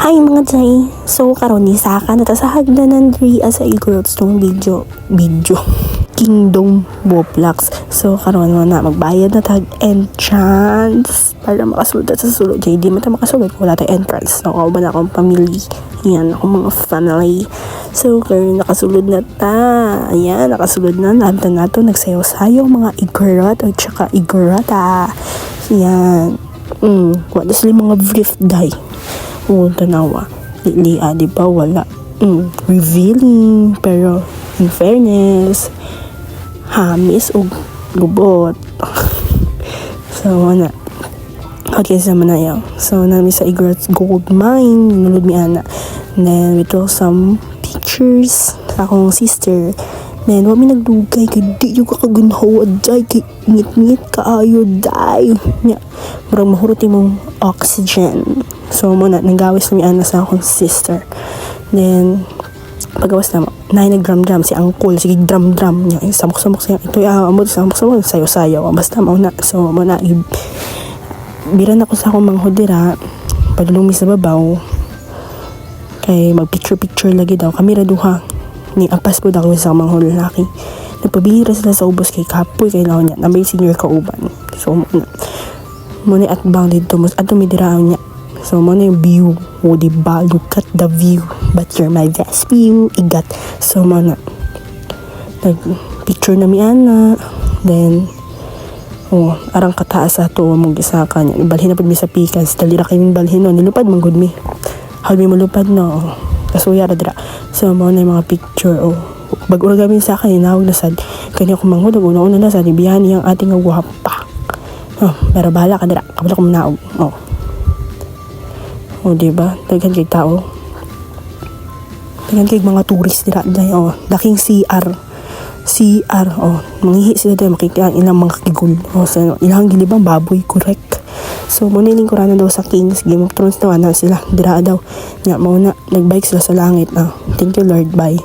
Hi mga Jay! So karon ni Saka natasahag na ng Dre as a girls tong video Kingdom Boplex. So karon mo na magbayad na tag entrance para makasulod sa sulod. Jay, di man ta makasulod kung wala tag entrance. So ba na akong family. Yan, akong mga family. So karon nakasulod na ta. Ayan, nakasulod na. Lahat na nato nagsayaw-sayaw mga igorot o tsaka igorota. Yan. What is mga brief die? Tanawa. Lilia, di ba? Wala. Revealing. Pero, in fairness, hamis o lubot. So, ano. Okay, sa manayaw. So, namin sa Igorot's Gold Mine. Nulod mi ana. And then, we took some pictures sa akong sister. Then, wami nagdugay. Kaya di yung kakagunhaw. Aday, kaya ngit-ngit kaayo. Day. Marang mahuruti mong oxygen. So, muna, nagawis na mi ana sa akong sister. Then, pagawas na, nag-drum-drum si Uncle, sige drum-drum niya. Samok-samok siya. Ito, amod, samok-samok, sayo-sayo. Basta, mauna. So, muna, biran ako sa akong manghudira. Padulumi sa babaw. Kay, mag-picture-picture lagi daw. Kami raduha. Ni agpas po daw sa manghul laki. Nagpabihira sila sa ubos kay kapoy, kay laon niya. Nabay senior kauban. So, muna, at bang dito. Ato may diraan niya. So, muna yung view. O, diba? Look at the view. But you're my best view. Igat. So, muna. Nag-picture na mi ana. Then, arang kataas ato. Mag-isa ka niya. Ibalhin na po mi sa pikas. Talira kayo min balhin. Nilupad man good mi. How mi malupad no. Kasuya ra dira. So, muna yung mga picture. Bag-ura gamin sa akin. Inawag na sad. Kanya ko manghulog. Una-una na sad. Ibihan niyang ating guwapa. Pero bahala ka dira. Kabala ko manaog. Diba? Daghan kay tao. Daghan kay mga tourist dira dai. Daking CR. Mangihi sila dai makita ilang mga kigul. So, ilang gilibang baboy, correct. So, muna lingkuranan daw sa Kings. Game of Thrones daw na sila. Dira daw. Nga, mauna, nagbike sila sa langit. Thank you Lord, bye.